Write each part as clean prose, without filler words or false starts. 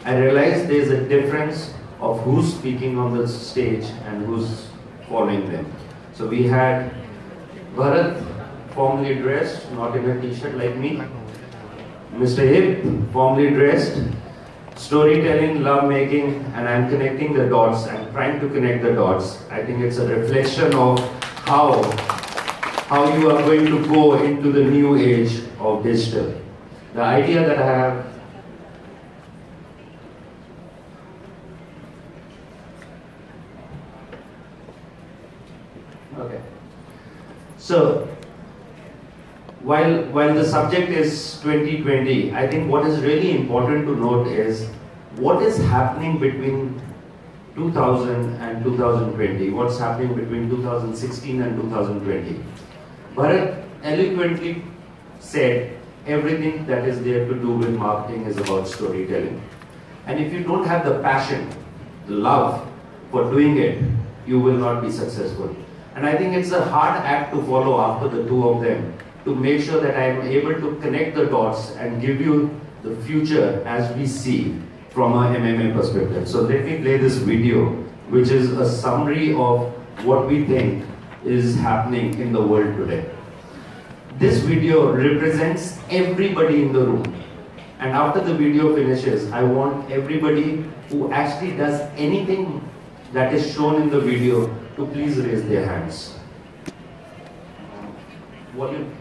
I realized there's a difference of who's speaking on the stage and who's following them. So we had Bharat, formally dressed, not in a t-shirt like me. Mr. Hip, formally dressed, storytelling, love making, and I'm connecting the dots. I'm trying to connect the dots. I think it's a reflection of how you are going to go into the new age of digital. The idea that I have. Okay. So, while the subject is 2020, I think what is really important to note is what is happening between 2000 and 2020, what's happening between 2016 and 2020. Bharat eloquently said everything that is there to do with marketing is about storytelling. And if you don't have the passion, the love for doing it, you will not be successful. And I think it's a hard act to follow after the two of them, to make sure that I am able to connect the dots and give you the future as we see from a MMA perspective. So let me play this video, which is a summary of what we think is happening in the world today. This video represents everybody in the room. And after the video finishes, I want everybody who actually does anything that is shown in the video to please raise their hands. Volume.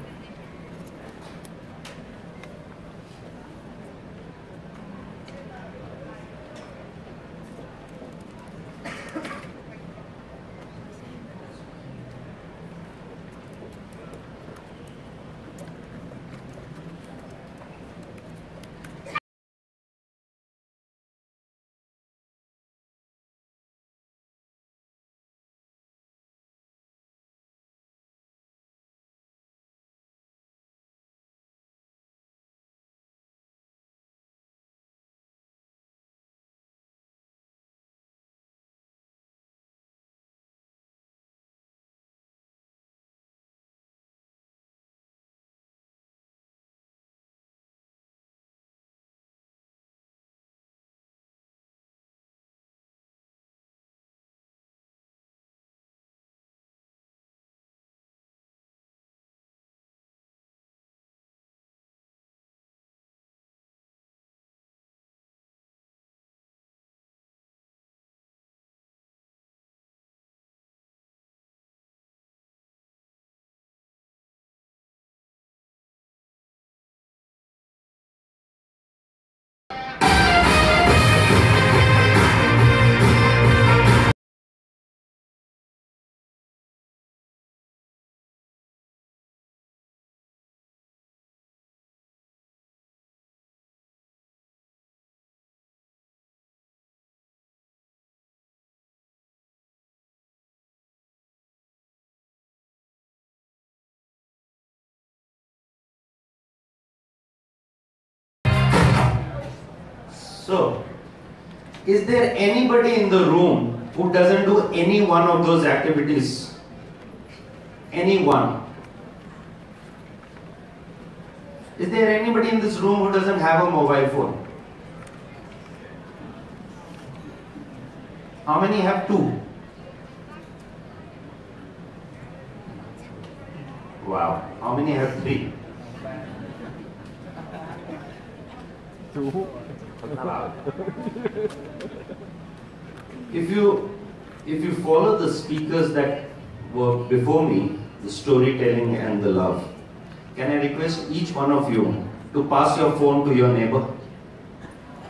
So, is there anybody in the room who doesn't do any one of those activities? Anyone? Is there anybody in this room who doesn't have a mobile phone? How many have two? Wow. How many have three? Two. If you follow the speakers that were before me, the storytelling and the love, can I request each one of you to pass your phone to your neighbor?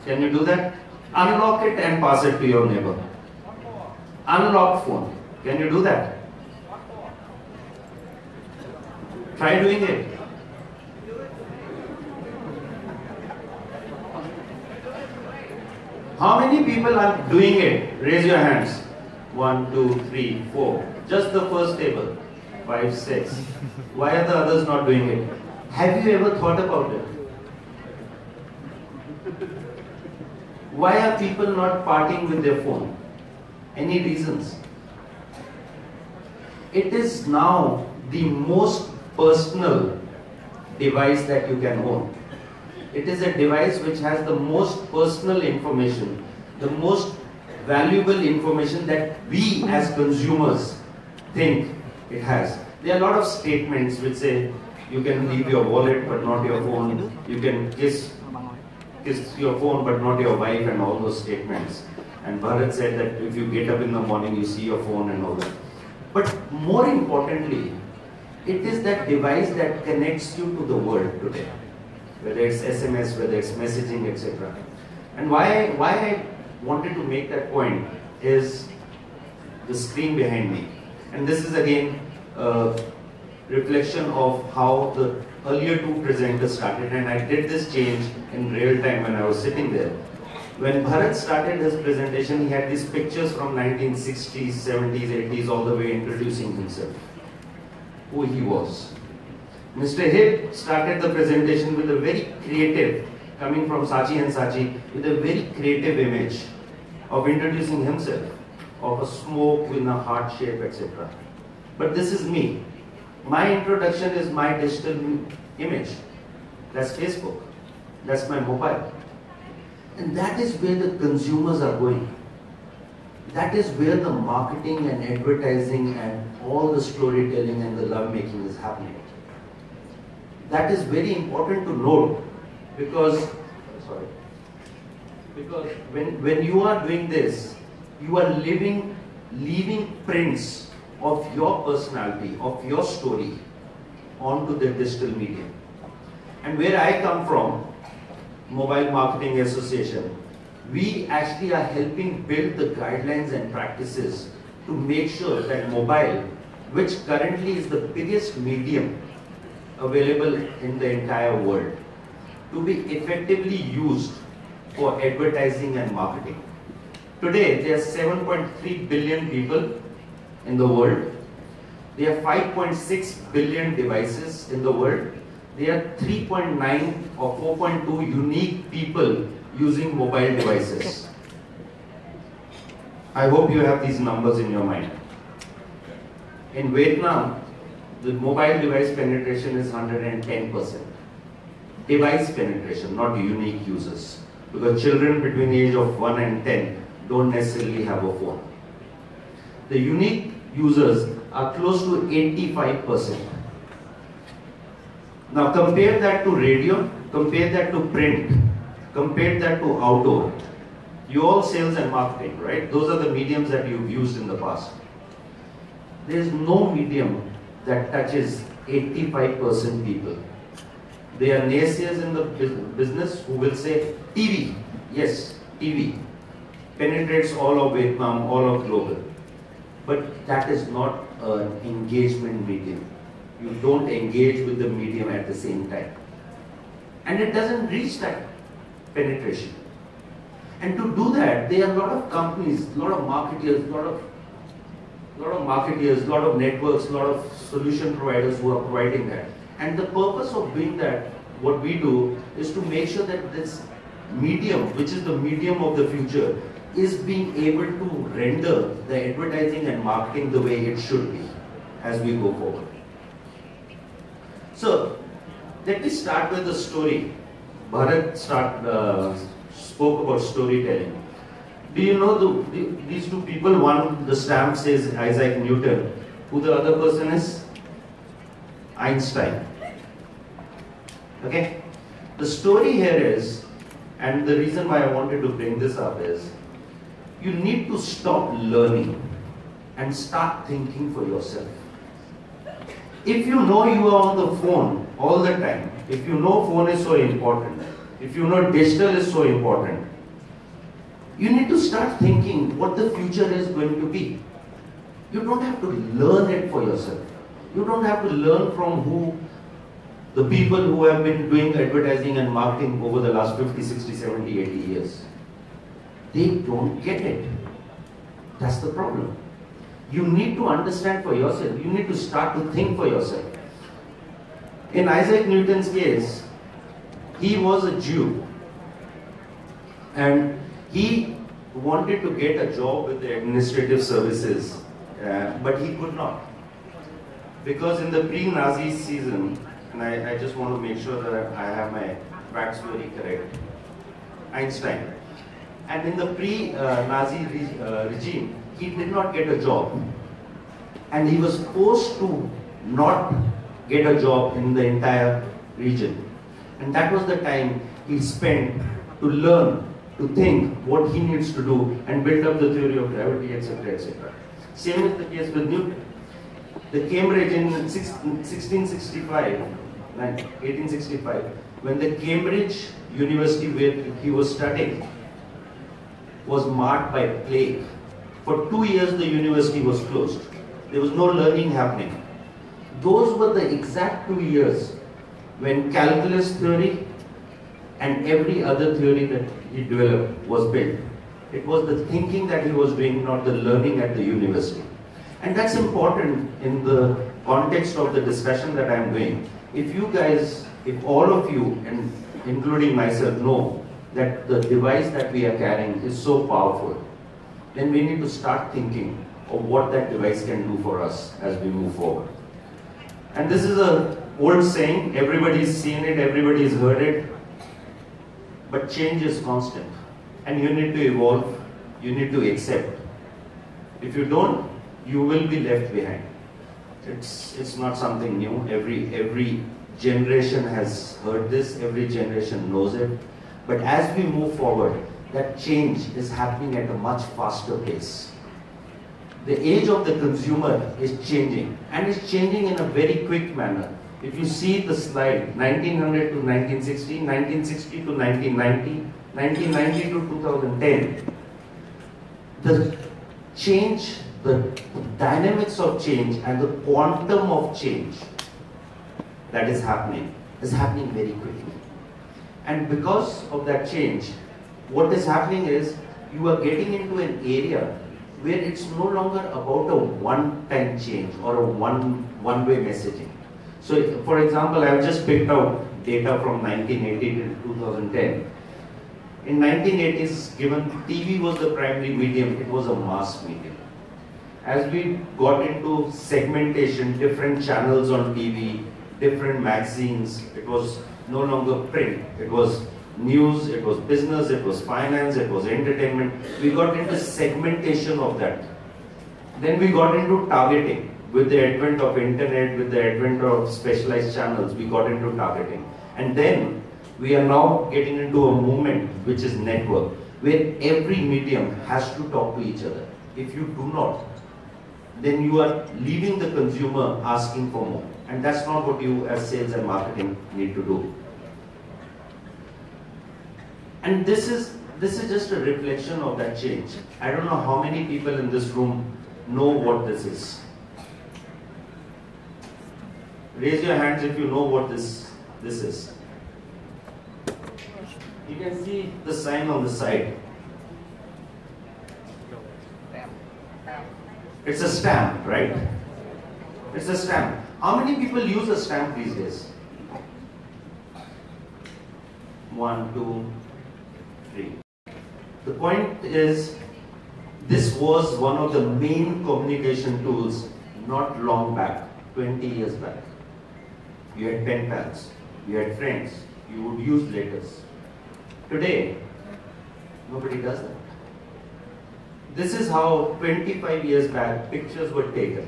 Can you do that? Unlock it and pass it to your neighbor. Unlocked phone. Can you do that? Try doing it. How many people are doing it? Raise your hands. 1, 2, 3, 4. Just the first table. 5, 6. Why are the others not doing it? Have you ever thought about it? Why are people not parting with their phone? Any reasons? It is now the most personal device that you can own. It is a device which has the most personal information, the most valuable information that we as consumers think it has. There are a lot of statements which say you can leave your wallet but not your phone, you can kiss your phone but not your wife, and all those statements. And Bharat said that if you get up in the morning you see your phone and all that. But more importantly, it is that device that connects you to the world today, whether it's SMS, whether it's messaging, etc. And why I wanted to make that point is the screen behind me. And this is again a reflection of how the earlier two presenters started, and I did this change in real time when I was sitting there. When Bharat started his presentation, he had these pictures from 1960s, 70s, 80s, all the way introducing himself, who he was. Mr. Hip started the presentation with a very creative, coming from Saatchi and Saatchi, with a very creative image of introducing himself, of a smoke in a heart shape, etc. But this is me. My introduction is my digital image. That's Facebook. That's my mobile. And that is where the consumers are going. That is where the marketing and advertising and all the storytelling and the lovemaking is happening. That is very important to note, because when you are doing this, you are leaving prints of your personality, of your story onto the digital medium. And where I come from, Mobile Marketing Association, we actually are helping build the guidelines and practices to make sure that mobile, which currently is the biggest medium available in the entire world, to be effectively used for advertising and marketing. Today, there are 7.3 billion people in the world. There are 5.6 billion devices in the world. There are 3.9 or 4.2 unique people using mobile devices. I hope you have these numbers in your mind. In Vietnam, the mobile device penetration is 110%. Device penetration, not unique users. Because children between the age of 1 and 10 don't necessarily have a phone. The unique users are close to 85%. Now compare that to radio, compare that to print, compare that to outdoor. You all sales and marketing, right? Those are the mediums that you've used in the past. There is no medium that touches 85% people. There are naysayers in the business who will say TV. Yes, TV penetrates all of Vietnam, all of global. But that is not an engagement medium. You don't engage with the medium at the same time. And it doesn't reach that penetration. And to do that, there are a lot of companies, a lot of marketeers, a lot of networks, a lot of solution providers who are providing that. And the purpose of doing that, what we do, is to make sure that this medium, which is the medium of the future, is being able to render the advertising and marketing the way it should be as we go forward. So, let me start with the story. Bharat spoke about storytelling. Do you know these two people? One, the stamp says Isaac Newton. Who the other person is? Einstein. Okay? The story here is, and the reason why I wanted to bring this up is, you need to stop learning and start thinking for yourself. If you know you are on the phone all the time, if you know phone is so important, if you know digital is so important, you need to start thinking what the future is going to be. You don't have to learn it for yourself. You don't have to learn from the people who have been doing advertising and marketing over the last 50, 60, 70, 80 years. They don't get it. That's the problem. You need to understand for yourself. You need to start to think for yourself. In Isaac Newton's case, he was a Jew. And he wanted to get a job with the administrative services, but he could not. Because in the pre-Nazi season, and I just want to make sure that I have my facts very correct. Einstein. And in the pre-Nazi regime, he did not get a job. And he was forced to not get a job in the entire region. And that was the time he spent to learn, to think what he needs to do and build up the theory of gravity, etc., etc. Same is the case with Newton. The Cambridge in 1865, when the Cambridge University where he was studying was marked by plague. For 2 years the university was closed. There was no learning happening. Those were the exact 2 years when calculus theory and every other theory that he developed was built. It was the thinking that he was doing, not the learning at the university. And that's important in the context of the discussion that I'm doing. If you guys, if all of you, and including myself, know that the device that we are carrying is so powerful, then we need to start thinking of what that device can do for us as we move forward. And this is an old saying, everybody's seen it, everybody's heard it, but change is constant. And you need to evolve, you need to accept. If you don't, you will be left behind. It's not something new. Every generation has heard this, every generation knows it. But as we move forward, that change is happening at a much faster pace. The age of the consumer is changing, and it's changing in a very quick manner. If you see the slide, 1900 to 1960, 1960 to 1990, 1990 to 2010, the change, the dynamics of change and the quantum of change that is happening very quickly. And because of that change, what is happening is you are getting into an area where it's no longer about a one-time change or a one-way messaging. So, for example, I've just picked out data from 1980 to 2010. In 1980s, given TV was the primary medium, it was a mass medium. As we got into segmentation, different channels on TV, different magazines, it was no longer print, it was news, it was business, it was finance, it was entertainment. We got into segmentation of that. Then we got into targeting. With the advent of internet, with the advent of specialized channels, we got into targeting. And then we are now getting into a movement which is network, where every medium has to talk to each other. If you do not, then you are leaving the consumer asking for more. And that's not what you as sales and marketing need to do. And this is just a reflection of that change. I don't know how many people in this room know what this is. Raise your hands if you know what this is. You can see the sign on the side. It's a stamp, right? It's a stamp. How many people use a stamp these days? 1, 2, 3. The point is, this was one of the main communication tools not long back, 20 years back. You had pen pals, you had friends, you would use letters. Today, nobody does that. This is how 25 years back pictures were taken.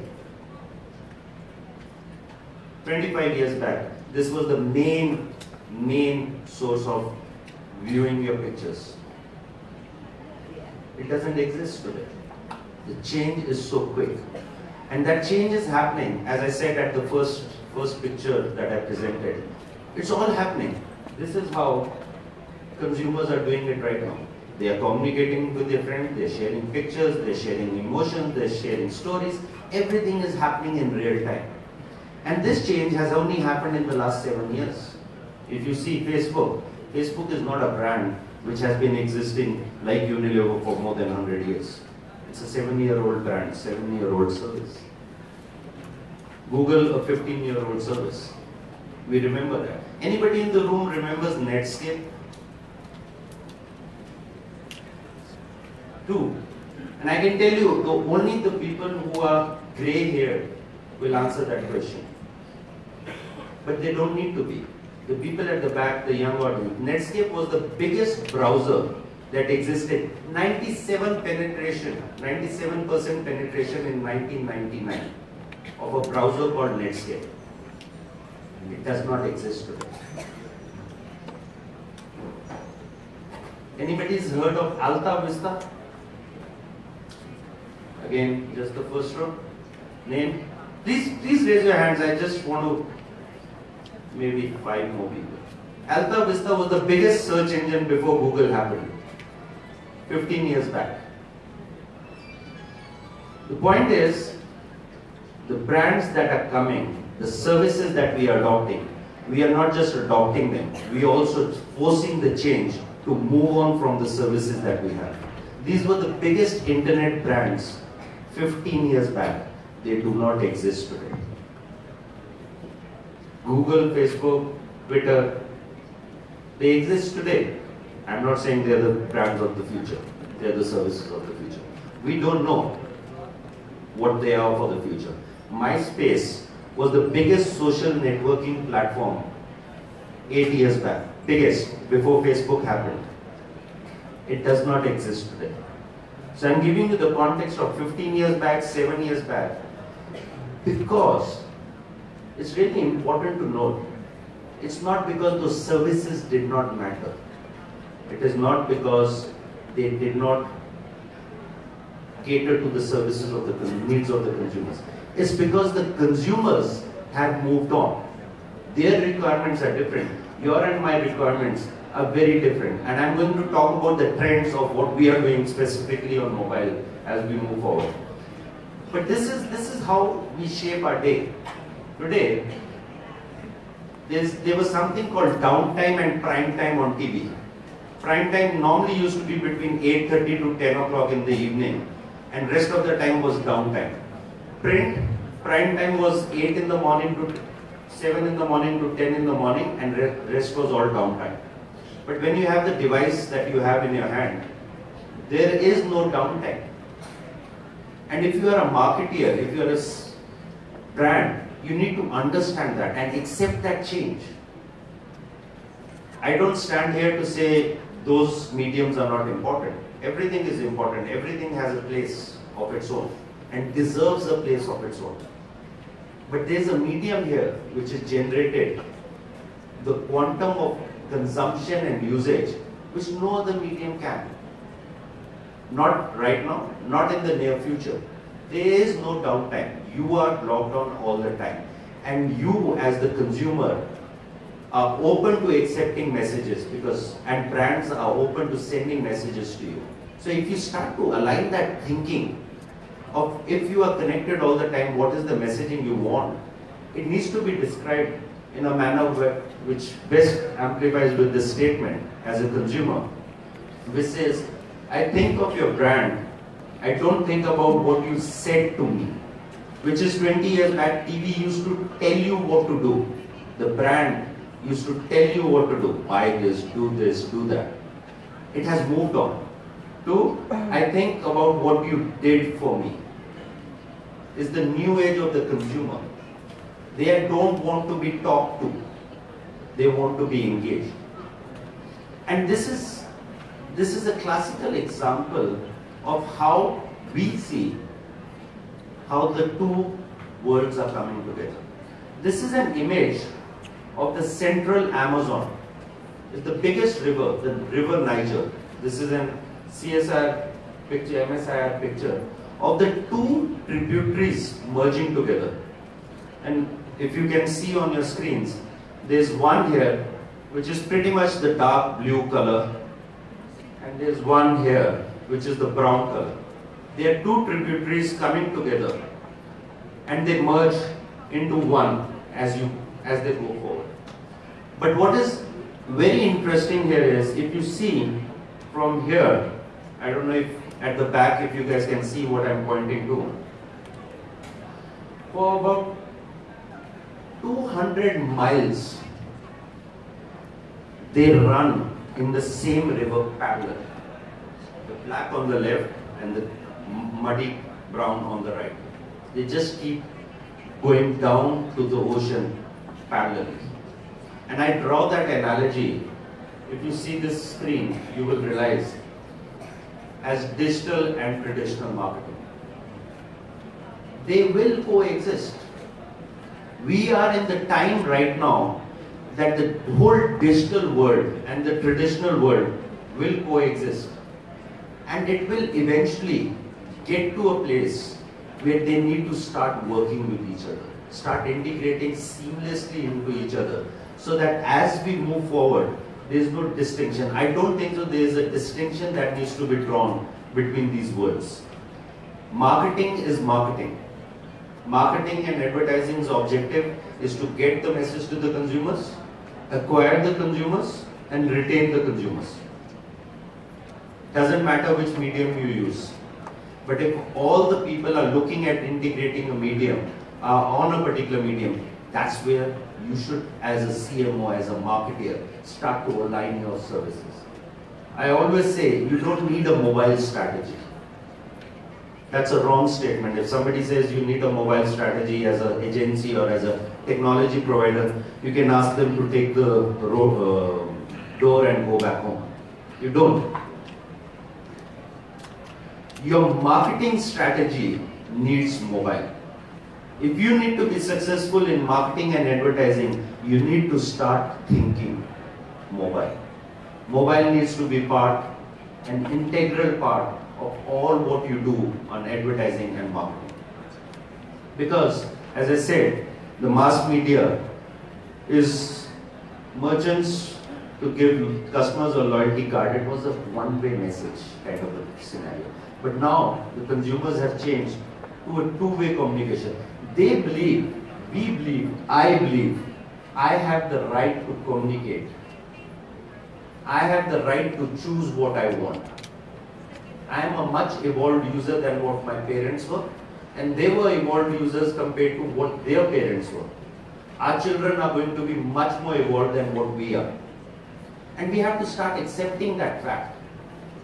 25 years back, this was the main source of viewing your pictures. It doesn't exist today. The change is so quick. And that change is happening, as I said at the first picture that I presented. It's all happening. This is how consumers are doing it right now. They are communicating with their friends, they're sharing pictures, they're sharing emotions, they're sharing stories. Everything is happening in real time. And this change has only happened in the last 7 years. If you see Facebook is not a brand which has been existing like Unilever for more than 100 years. It's a 7-year-old brand, 7-year-old service. Google, a 15-year-old service. We remember that. Anybody in the room remembers Netscape? 2. And I can tell you, only the people who are grey haired will answer that question. But they don't need to be. The people at the back, the young audience. Netscape was the biggest browser that existed. 97% penetration in 1999 of a browser called Netscape. It does not exist today. Anybody's heard of Alta Vista? Again, just the first row. Name? Please raise your hands. I just want to, maybe 5 more people. Alta Vista was the biggest search engine before Google happened. 15 years back. The point is, the brands that are coming, the services that we are adopting, we are not just adopting them, we are also forcing the change to move on from the services that we have. These were the biggest internet brands 15 years back. They do not exist today. Google, Facebook, Twitter, they exist today. I'm not saying they're the brands of the future. They're the services of the future. We don't know what they are for the future. MySpace was the biggest social networking platform 8 years back. Biggest, before Facebook happened. It does not exist today. So I'm giving you the context of 15 years back, 7 years back, because it's really important to note, it's not because those services did not matter. It is not because they did not cater to the services of the needs of the consumers. It's because the consumers have moved on. Their requirements are different. Your and my requirements are very different. And I'm going to talk about the trends of what we are doing specifically on mobile as we move forward. But this is how we shape our day. Today, there was something called downtime and prime time on TV. Prime time normally used to be between 8:30 to 10 o'clock in the evening, and rest of the time was downtime. Print, prime time was 8 in the morning to 7 in the morning to 10 in the morning, and rest was all downtime. But when you have the device that you have in your hand, there is no downtime. And if you are a marketeer, if you are a brand, you need to understand that and accept that change. I don't stand here to say those mediums are not important. Everything is important. Everything has a place of its own and deserves a place of its own. But there's a medium here which is generated the quantum of consumption and usage which no other medium can. Not right now, not in the near future. There is no downtime. You are logged on all the time. And you as the consumer are open to accepting messages and brands are open to sending messages to you. So if you start to align that thinking of if you are connected all the time, what is the messaging you want? It needs to be described in a manner which best amplifies with this statement as a consumer, which says, I think of your brand, I don't think about what you said to me, which is 20 years back, TV used to tell you what to do. The brand used to tell you what to do. Buy this, do that. It has moved on to, I think about what you did for me. It's the new age of the consumer. They don't want to be talked to. They want to be engaged. And this is a classical example of how we see how the two worlds are coming together. This is an image of the central Amazon. It's the biggest river, the river Niger. This is an CSIR picture, MSIR picture of the two tributaries merging together. And if you can see on your screens, there's one here which is pretty much the dark blue color, and there's one here which is the brown color. There are two tributaries coming together and they merge into one as they go forward. But what is very interesting here is, if you see from here, I don't know if at the back if you guys can see what I'm pointing to, for about 200 miles they run in the same river parallel. The black on the left and the muddy brown on the right. They just keep going down to the ocean parallelly. And I draw that analogy. If you see this screen, you will realize as digital and traditional marketing. They will coexist. We are in the time right now that the whole digital world and the traditional world will coexist. And it will eventually get to a place where they need to start working with each other, start integrating seamlessly into each other, so that as we move forward, there is no distinction. I don't think so there is a distinction that needs to be drawn between these words. Marketing is marketing. Marketing and advertising's objective is to get the message to the consumers, acquire the consumers, and retain the consumers. Doesn't matter which medium you use. But if all the people are looking at integrating a medium on a particular medium, that's where you should, as a CMO, as a marketer, start to align your services. I always say, you don't need a mobile strategy. That's a wrong statement. If somebody says you need a mobile strategy as an agency or as a technology provider, you can ask them to take the door and go back home. You don't. Your marketing strategy needs mobile. If you need to be successful in marketing and advertising, you need to start thinking mobile. Mobile needs to be an integral part of all what you do on advertising and marketing. Because, as I said, the mass media is merchants to give customers a loyalty card. It was a one-way message kind of a scenario. But now the consumers have changed to a two-way communication. They believe, we believe, I have the right to communicate. I have the right to choose what I want. I am a much evolved user than what my parents were, and they were evolved users compared to what their parents were. Our children are going to be much more evolved than what we are. And we have to start accepting that fact.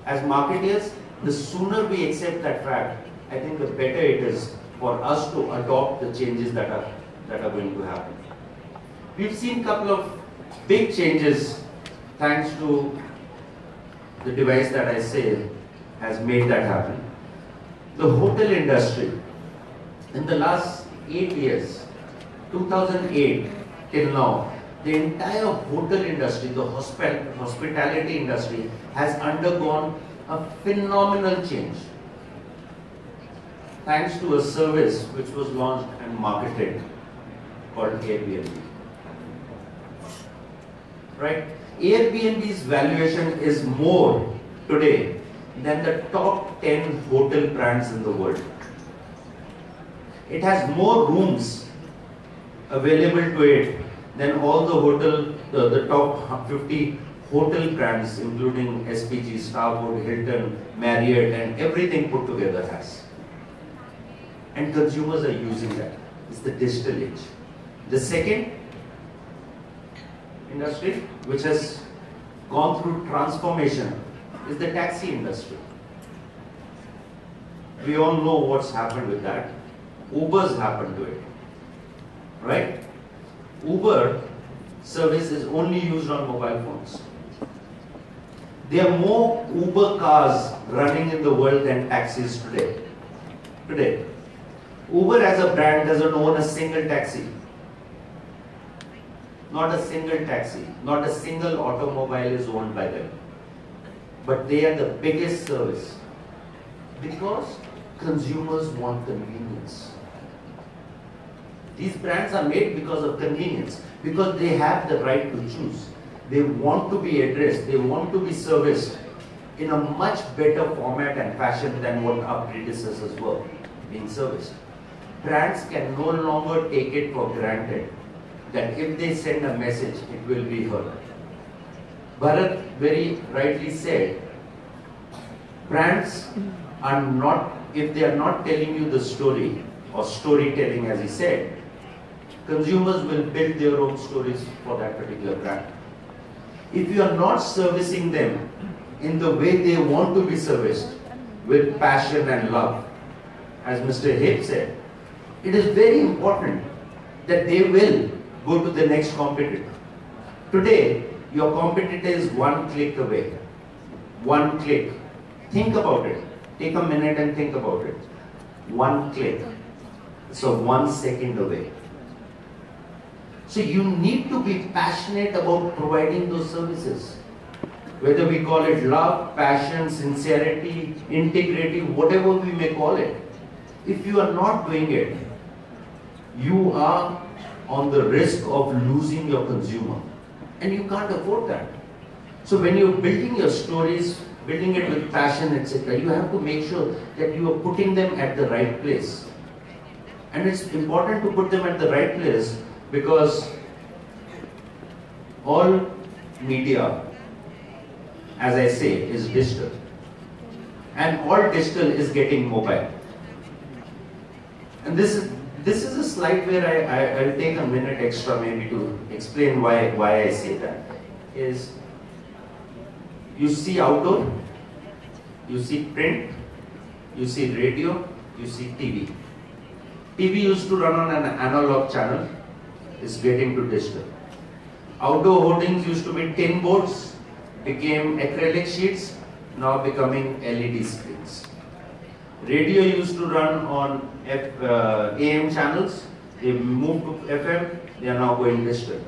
As marketers, the sooner we accept that fact, I think the better it is for us to adopt the changes that are going to happen. We've seen a couple of big changes thanks to the device that I say has made that happen. The hotel industry, in the last 8 years, 2008 till now, the entire hotel industry, the hospitality industry has undergone a phenomenal change thanks to a service which was launched and marketed called Airbnb. Right? Airbnb's valuation is more today than the top 10 hotel brands in the world. It has more rooms available to it than all the top 50 hotel brands, including SPG, Starwood, Hilton, Marriott, and everything put together has. And consumers are using that. It's the digital age. The second industry which has gone through transformation is the taxi industry. We all know what's happened with that. Uber's happened to it, right? Uber service is only used on mobile phones. There are more Uber cars running in the world than taxis today. Uber as a brand doesn't own a single taxi. Not a single taxi, not a single automobile is owned by them. But they are the biggest service because consumers want convenience. These brands are made because of convenience, because they have the right to choose. They want to be addressed, they want to be serviced in a much better format and fashion than what our predecessors were being serviced. Brands can no longer take it for granted that if they send a message, it will be heard. Bharat very rightly said, brands are not, if they are not telling you the story, or storytelling as he said, consumers will build their own stories for that particular brand. If you are not servicing them in the way they want to be serviced, with passion and love, as Mr. Hip said, it is very important that they will go to the next competitor. Today, your competitor is one click away. One click. Think about it. Take a minute and think about it. One click. So 1 second away. So you need to be passionate about providing those services. Whether we call it love, passion, sincerity, integrity, whatever we may call it. If you are not doing it, you are on the risk of losing your consumer. And you can't afford that. So when you're building your stories, building it with passion, etc., you have to make sure that you are putting them at the right place. And it's important to put them at the right place because all media, as I say, is digital. And all digital is getting mobile. And this is a slide where I'll take a minute extra maybe to explain why I say that. Is you see outdoor, you see print, you see radio, you see TV. TV used to run on an analog channel, is getting to digital. Outdoor hoardings used to be tin boards, became acrylic sheets, now becoming LED screens. Radio used to run on AM channels, they moved to FM, they are now going digital.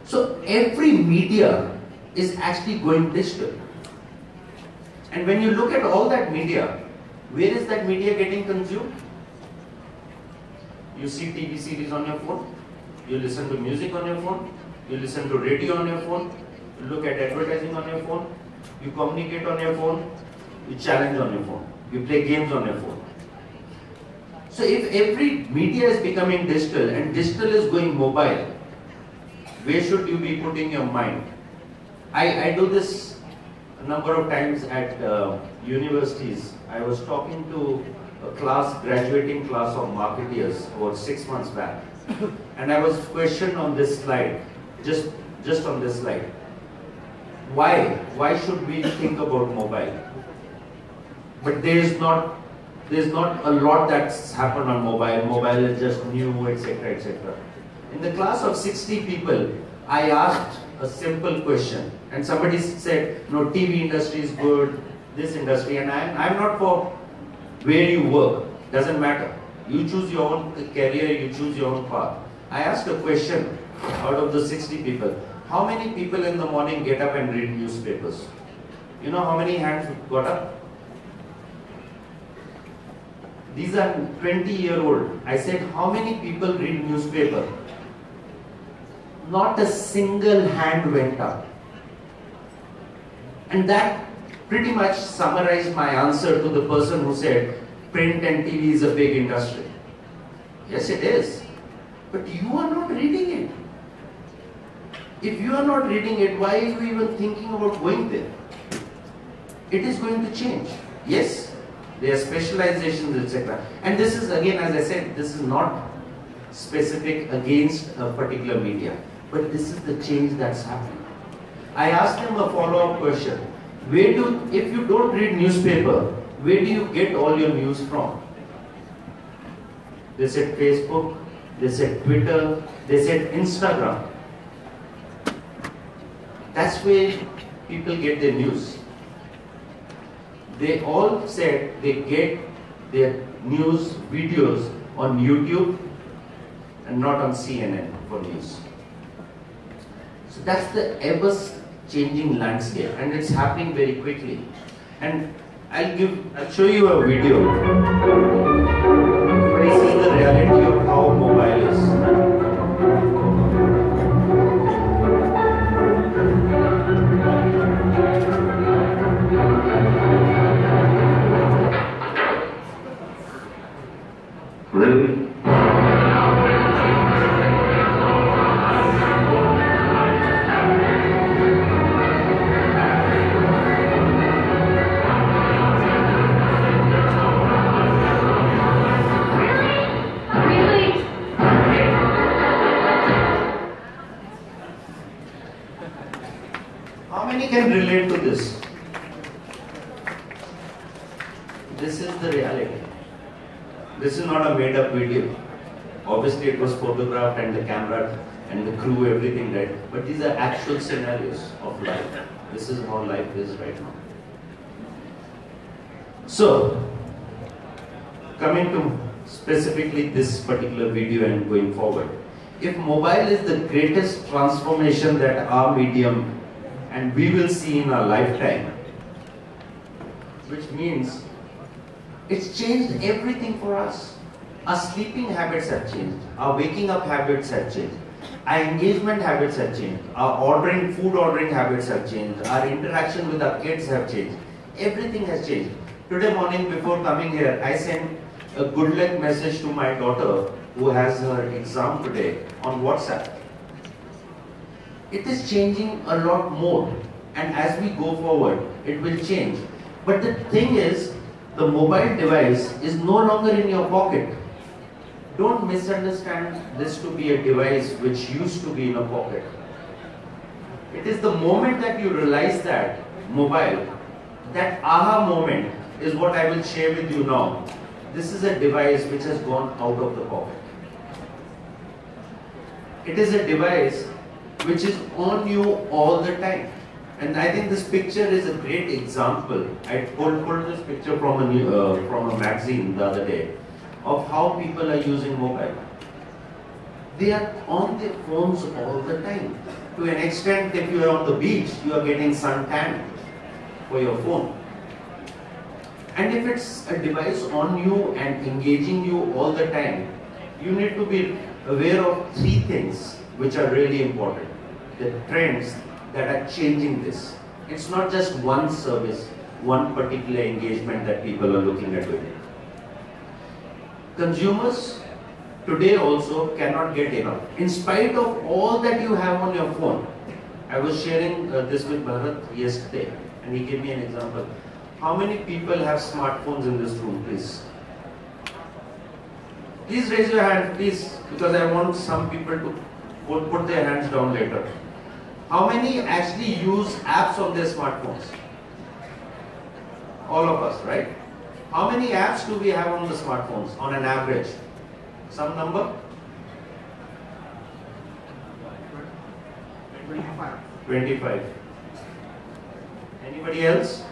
So every media is actually going digital. And when you look at all that media, where is that media getting consumed? You see TV series on your phone, you listen to music on your phone, you listen to radio on your phone, you look at advertising on your phone, you communicate on your phone, you challenge on your phone, you play games on your phone. So if every media is becoming digital and digital is going mobile, where should you be putting your mind? I do this a number of times at universities. I was talking to a graduating class of marketeers about 6 months back. And I was questioned on this slide, just on this slide. Why should we think about mobile? But there's not a lot that's happened on mobile. Mobile is just new, etc., etc. In the class of 60 people, I asked a simple question, and somebody said, no, TV industry is good, this industry, and I'm not for where you work, doesn't matter. You choose your own career, you choose your own path. I asked a question out of the 60 people, how many people in the morning get up and read newspapers? You know how many hands got up? These are 20-year-old. I said, how many people read newspaper? Not a single hand went up. And that pretty much summarized my answer to the person who said, print and TV is a big industry. Yes, it is. But you are not reading it. If you are not reading it, why are you even thinking about going there? It is going to change. Yes, there are specializations, etc. And this is, again, as I said, this is not specific against a particular media. But this is the change that's happening. I asked them a follow-up question. If you don't read newspaper, where do you get all your news from? They said Facebook, they said Twitter, they said Instagram. That's where people get their news. They all said they get their news videos on YouTube and not on CNN for news. So that's the ever-changing landscape, and it's happening very quickly. And I'll show you a video. But this is the reality of how mobile is. Really? How many can relate to this? This is the reality. This is not a made-up video. Obviously, it was photographed and the camera and the crew, everything, right? But these are actual scenarios of life. This is how life is right now. So, coming to specifically this particular video and going forward, if mobile is the greatest transformation that our medium and we will see in our lifetime, which means it's changed everything for us. Our sleeping habits have changed, our waking up habits have changed, our engagement habits have changed, our food ordering habits have changed, our interaction with our kids have changed. Everything has changed. Today morning before coming here, I sent a good luck message to my daughter who has her exam today on WhatsApp. It is changing a lot more, and as we go forward, it will change. But the thing is, the mobile device is no longer in your pocket. Don't misunderstand this to be a device which used to be in a pocket. It is the moment that you realize that mobile, that aha moment is what I will share with you now. This is a device which has gone out of the pocket. It is a device which is on you all the time. And I think this picture is a great example. I pulled this picture from a magazine the other day of how people are using mobile. They are on their phones all the time. To an extent, if you are on the beach, you are getting suntan for your phone. And if it's a device on you and engaging you all the time, you need to be aware of three things which are really important. The trends that are changing this. It's not just one service, one particular engagement that people are looking at doing. Consumers today also cannot get enough. In spite of all that you have on your phone, I was sharing this with Bharat yesterday, and he gave me an example. How many people have smartphones in this room, please? Please raise your hand, please, because I want some people to put their hands down later. How many actually use apps on their smartphones? All of us, right? How many apps do we have on the smartphones on an average? Some number? 25. Anybody else?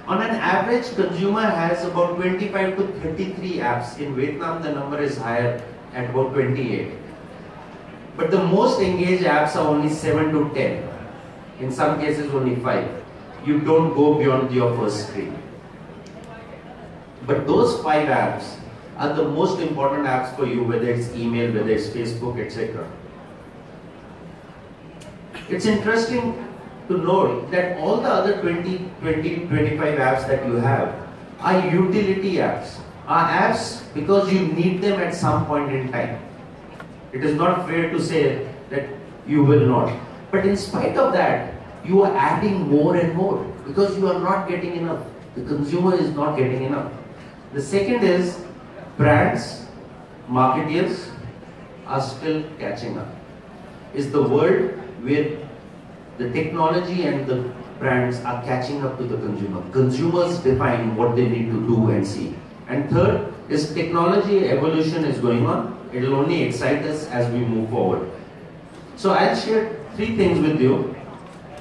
On an average, consumer has about 25 to 33 apps. In Vietnam, the number is higher at about 28. But the most engaged apps are only 7 to 10. In some cases, only 5. You don't go beyond your first screen. But those 5 apps are the most important apps for you, whether it's email, whether it's Facebook, etc. It's interesting to note that all the other 20, 25 apps that you have are utility apps. Are apps because you need them at some point in time. It is not fair to say that you will not. But in spite of that, you are adding more and more because you are not getting enough. The consumer is not getting enough. The second is brands, marketeers are still catching up. It's the world where the technology and the brands are catching up to the consumer. Consumers define what they need to do and see. And third is technology evolution is going on. It will only excite us as we move forward. So I'll share 3 things with you,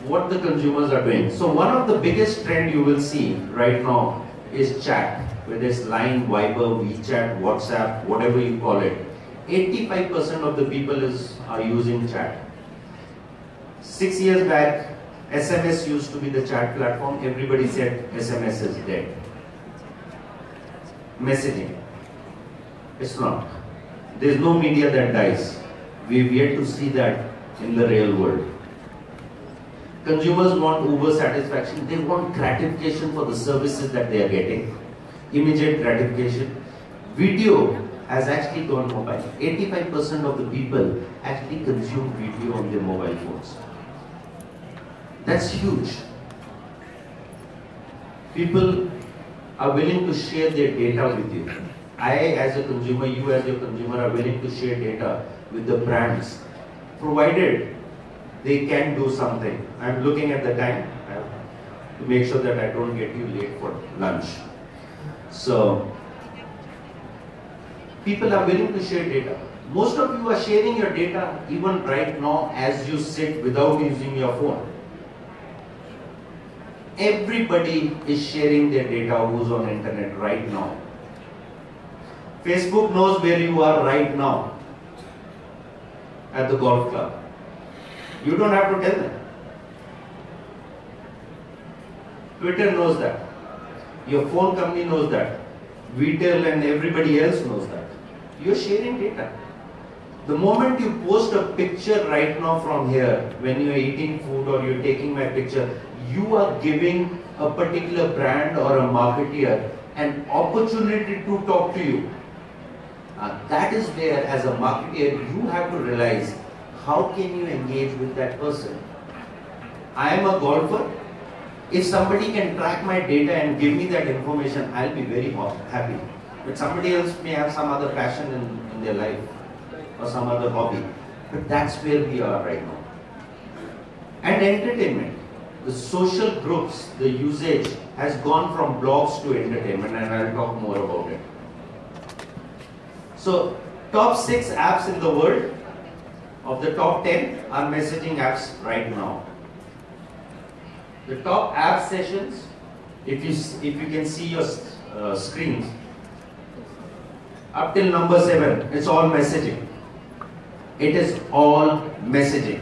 what the consumers are doing. So one of the biggest trend you will see right now is chat, whether it's Line, Viber, WeChat, WhatsApp, whatever you call it. 85% of the people are using chat. 6 years back, SMS used to be the chat platform. Everybody said SMS is dead. Messaging. It's not. There's no media that dies. We've yet to see that in the real world. Consumers want uber satisfaction. They want gratification for the services that they are getting. Immediate gratification. Video has actually gone mobile. 85% of the people actually consume video on their mobile phones. That's huge. People are willing to share their data with you. I as a consumer, you as a consumer are willing to share data with the brands, provided they can do something. I'm looking at the time to make sure that I don't get you late for lunch. So, people are willing to share data. Most of you are sharing your data even right now as you sit without using your phone. Everybody is sharing their data who's on internet right now. Facebook knows where you are right now at the golf club. You don't have to tell them. Twitter knows that. Your phone company knows that. Vitel and everybody else knows that. You're sharing data. The moment you post a picture right now from here, when you're eating food or you're taking my picture, you are giving a particular brand or a marketer an opportunity to talk to you. That is where, as a marketer, you have to realize how can you engage with that person. I am a golfer. If somebody can track my data and give me that information, I'll be very happy. But somebody else may have some other passion in their life or some other hobby. But that's where we are right now. And entertainment. The social groups, the usage has gone from blogs to entertainment, and I'll talk more about it. So, top 6 apps in the world, of the top 10 are messaging apps right now. The top app sessions, if you can see your screens, up till number 7, it's all messaging. It is all messaging.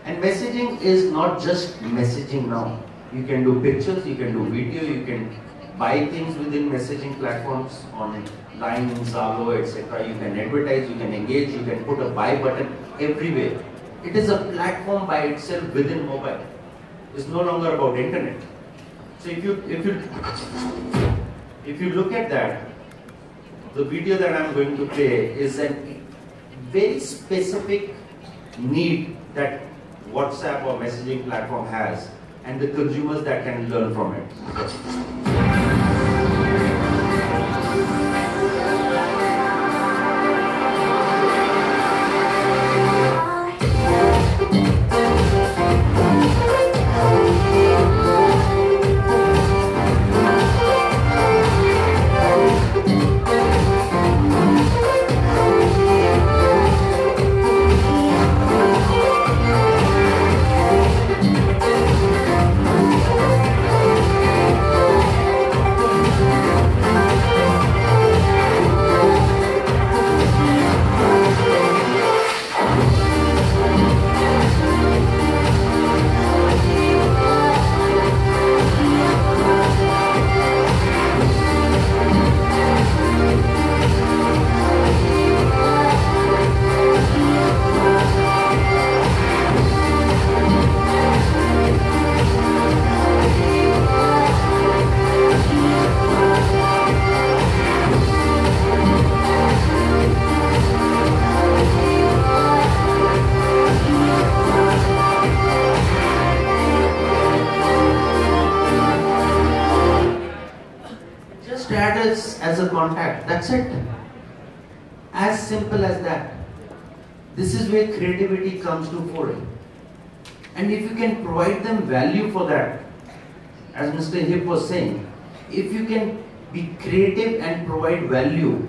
And messaging is not just messaging now. You can do pictures, you can do video, you can buy things within messaging platforms on Line, Zalo, etc. You can advertise, you can engage, you can put a buy button everywhere. It is a platform by itself within mobile. It's no longer about internet. So if you look at that, the video that I'm going to play is a very specific need that WhatsApp or messaging platform has, and the consumers that can learn from it. As a contact, that's it. As simple as that. This is where creativity comes to fore. And if you can provide them value for that, as Mr. Hip was saying, if you can be creative and provide value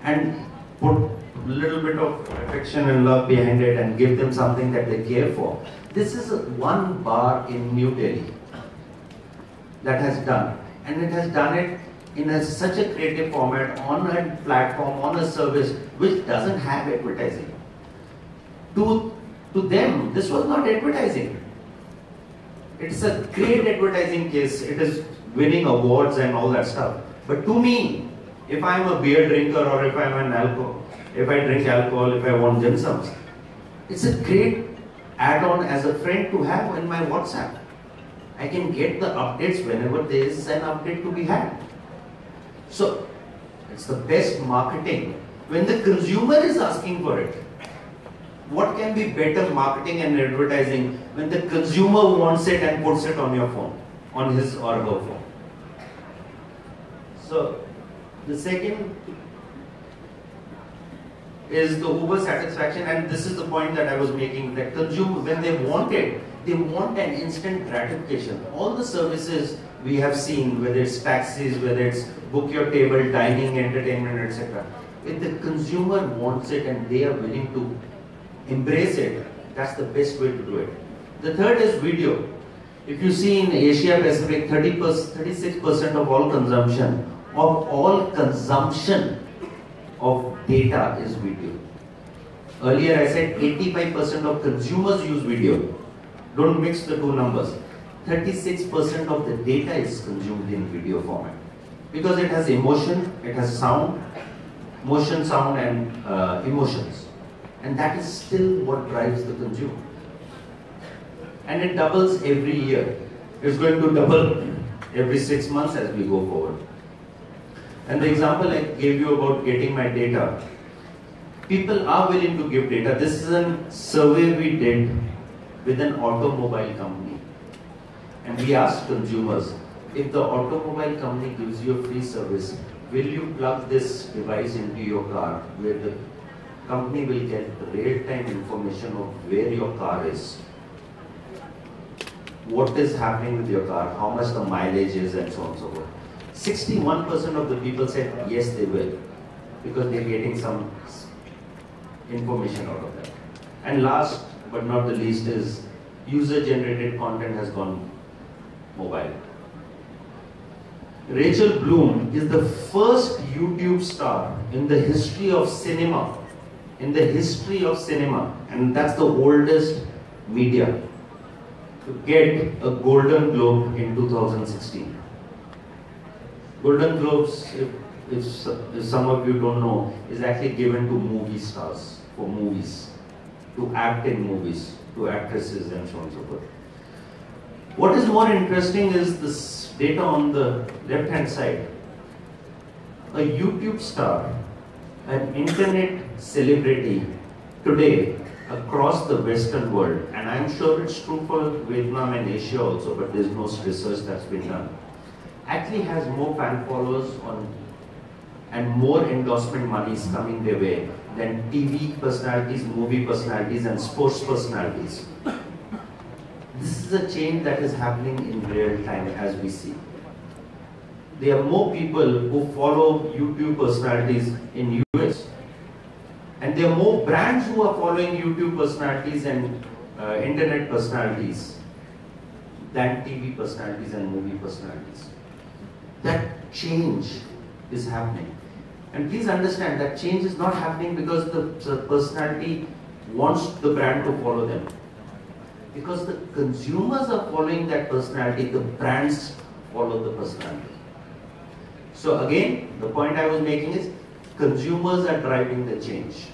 and put a little bit of affection and love behind it and give them something that they care for. This is one bar in New Delhi that has done, and it has done it in such a creative format, on a platform, on a service which doesn't have advertising. To them, this was not advertising. It's a great advertising case. It is winning awards and all that stuff. But to me, if I'm a beer drinker or if I'm an alcohol, if I drink alcohol, if I want dim sums, it's a great add-on as a friend to have in my WhatsApp. I can get the updates whenever there is an update to be had. So, it's the best marketing. When the consumer is asking for it, what can be better marketing and advertising when the consumer wants it and puts it on your phone, on his or her phone? So, the second is the Uber satisfaction, and this is the point that I was making, that consumer, when they want it, they want an instant gratification. All the services we have seen, whether it's taxis, whether it's book your table, dining, entertainment, etc. If the consumer wants it and they are willing to embrace it, that's the best way to do it. The third is video. If you see in Asia Pacific, 36% of all consumption of data is video. Earlier I said 85% of consumers use video. Don't mix the two numbers. 36% of the data is consumed in video format. Because it has emotion, it has sound, motion, sound and emotions. And that is still what drives the consumer. And it doubles every year. It's going to double every 6 months as we go forward. And the example I gave you about getting my data, people are willing to give data. This is a survey we did with an automobile company. And we asked consumers, if the automobile company gives you a free service, will you plug this device into your car where the company will get real-time information of where your car is, what is happening with your car, how much the mileage is and so on and so forth. 61% of the people said yes they will, because they're getting some information out of that. And last but not the least is user-generated content has gone mobile. Rachel Bloom is the first YouTube star in the history of cinema, and that's the oldest media, to get a Golden Globe in 2016. Golden Globes, if some of you don't know, is actually given to movie stars for movies, to act in movies, to actresses and so on and so forth. What is more interesting is this data on the left-hand side. A YouTube star, an internet celebrity today across the Western world, and I'm sure it's true for Vietnam and Asia also, but there's no research that's been done, actually has more fan followers and more endorsement monies coming their way than TV personalities, movie personalities and sports personalities. This is a change that is happening in real time as we see. There are more people who follow YouTube personalities in US, and there are more brands who are following YouTube personalities and internet personalities than TV personalities and movie personalities. That change is happening. And please understand that change is not happening because the personality wants the brand to follow them. Because the consumers are following that personality, the brands follow the personality. So again, the point I was making is, consumers are driving the change.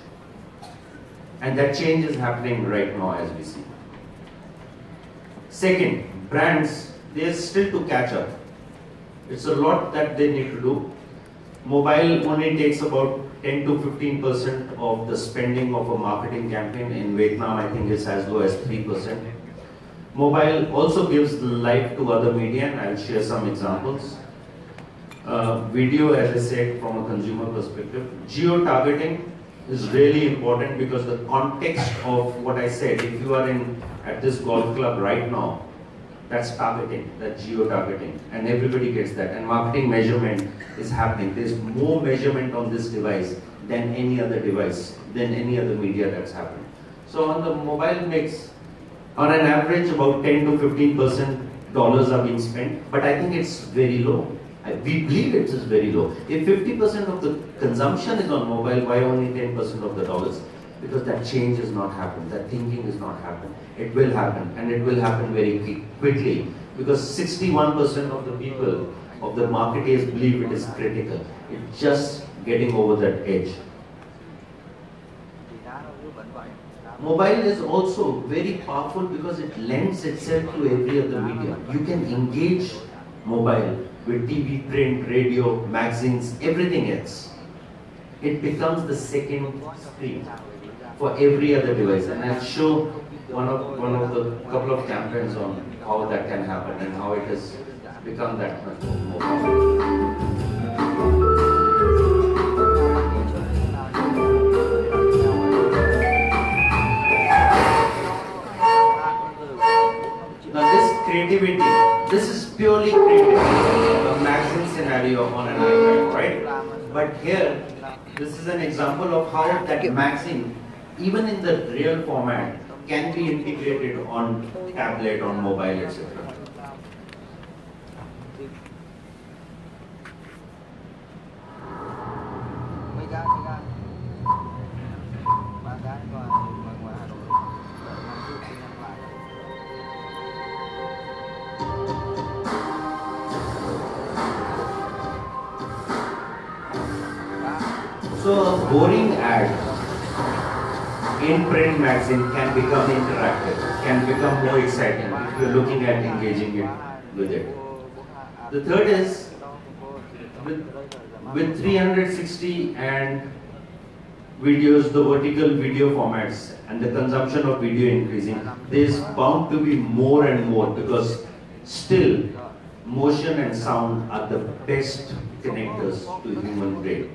And that change is happening right now as we see. Second, brands, they are still to catch up. It's a lot that they need to do. Mobile only takes about 10 to 15% of the spending of a marketing campaign. In Vietnam, I think it's as low as 3%. Mobile also gives life to other media, and I'll share some examples. Video, as I said, from a consumer perspective. Geo-targeting is really important because the context of what I said, if you are at this golf club right now, that's targeting, that's geo-targeting, and everybody gets that. And marketing measurement is happening. There's more measurement on this device than any other device, than any other media that's happening. So on the mobile mix, on an average, about 10 to 15% dollars are being spent, but I think it's very low. We believe it is very low. If 50% of the consumption is on mobile, why only 10% of the dollars? Because that change has not happened, that thinking has not happened. It will happen, and it will happen very quickly, because 61% of the people, of the marketeers, believe it is critical. It's just getting over that edge. Mobile is also very powerful because it lends itself to every other media. You can engage mobile with TV, print, radio, magazines, everything else. It becomes the second screen for every other device, and I'll show one of the couple of campaigns on how that can happen and how it has become that much more powerful. Now this creativity, this is purely creativity, a magazine scenario on an iPad, right? But here, This is an example of how that magazine, even in the real format, can be integrated on tablet, on mobile, etc. So a boring ad in print magazine can become interactive, can become more exciting if you're looking at engaging it with it. The third is with 360 and videos, the vertical video formats and the consumption of video increasing, there's bound to be more and more, because still motion and sound are the best connectors to human brain.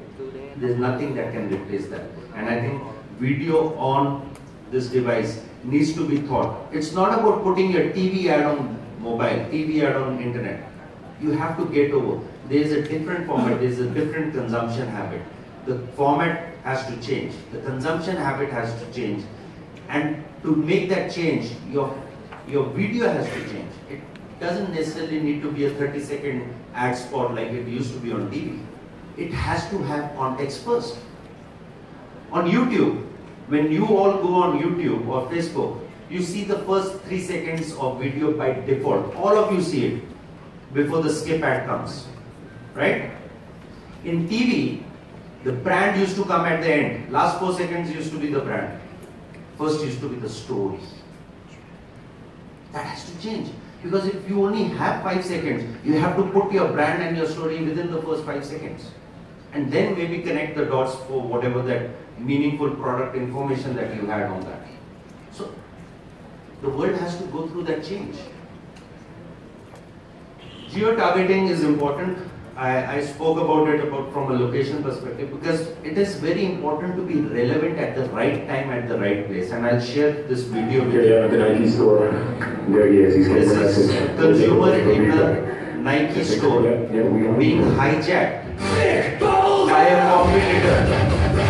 There's nothing that can replace that. And I think video on this device needs to be thought. It's not about putting a TV ad on mobile, TV ad on internet. You have to get over. There's a different format, there's a different consumption habit. The format has to change. The consumption habit has to change. And to make that change, your video has to change. It doesn't necessarily need to be a 30-second ad spot like it used to be on TV. It has to have context first. On YouTube, when you all go on YouTube or Facebook, you see the first 3 seconds of video by default. All of you see it before the skip ad comes, right? In TV, the brand used to come at the end. Last 4 seconds used to be the brand. First used to be the story. That has to change. Because if you only have 5 seconds, you have to put your brand and your story within the first 5 seconds. And then maybe connect the dots for whatever that meaningful product information that you had on that. So the world has to go through that change. Geo-targeting is important. I spoke about it from a location perspective, because it is very important to be relevant at the right time, at the right place. And I'll share this video with you. Yeah, the Nike store. There he is. He's this is a consumer in a Nike store being hijacked by a competitor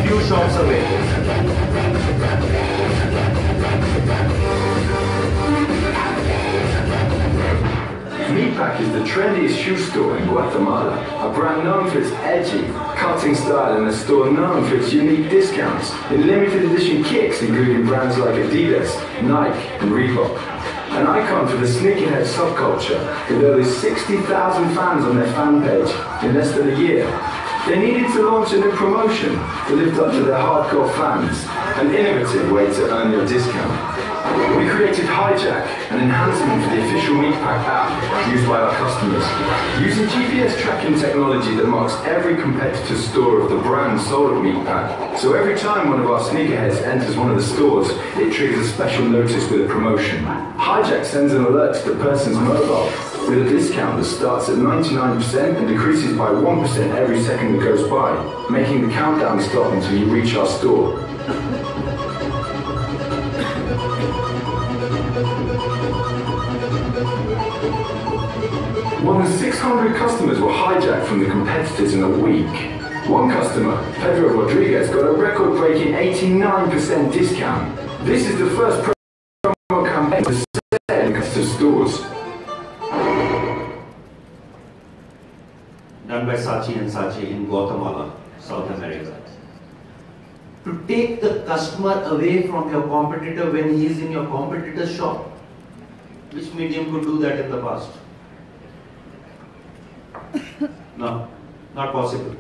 few shops away. Meatpack is the trendiest shoe store in Guatemala, a brand known for its edgy, cutting style and a store known for its unique discounts in limited edition kicks including brands like Adidas, Nike and Reebok. An icon for the sneakerhead subculture with over 60,000 fans on their fan page in less than a year. They needed to launch a new promotion to live up to their hardcore fans, an innovative way to earn your discount. We created Hijack, an enhancement for the official Meatpack app used by our customers. Using GPS tracking technology that marks every competitor's store of the brand sold at Meatpack, so every time one of our sneakerheads enters one of the stores, it triggers a special notice with a promotion. Hijack sends an alert to the person's mobile with a discount that starts at 99% and decreases by 1% every second that goes by, making the countdown stop until you reach our store. More than 600 customers were hijacked from the competitors in a week. One customer, Pedro Rodriguez, got a record-breaking 89% discount. This is the first promo campaign to sell in customer stores. Done by Saatchi & Saatchi in Guatemala, South America. To take the customer away from your competitor when he is in your competitor's shop. Which medium could do that in the past? No, not possible.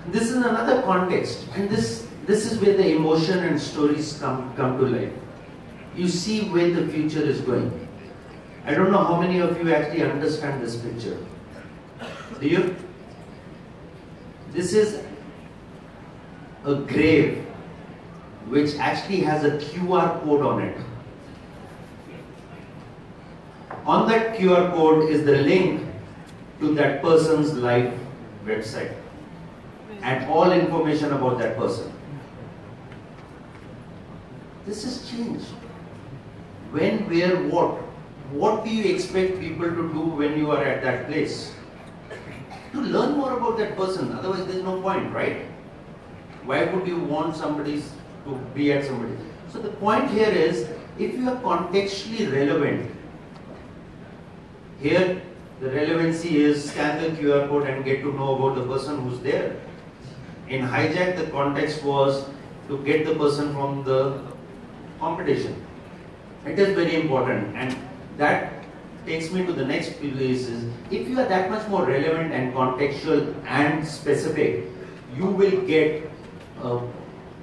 This is another context, and this is where the emotion and stories come to life. You see where the future is going. I don't know how many of you actually understand this picture. Do you? This is a grave which actually has a QR code on it. On that QR code is the link to that person's life website and all information about that person. This is change. When, where, what? What do you expect people to do when you are at that place? to learn more about that person. Otherwise, there's no point, right? Why would you want somebody to be at somebody? So the point here is, if you are contextually relevant, here the relevancy is scan the QR code and get to know about the person who's there. In Hijack, the context was to get the person from the competition. It is very important, and that takes me to the next place is, if you are that much more relevant and contextual and specific, you will get a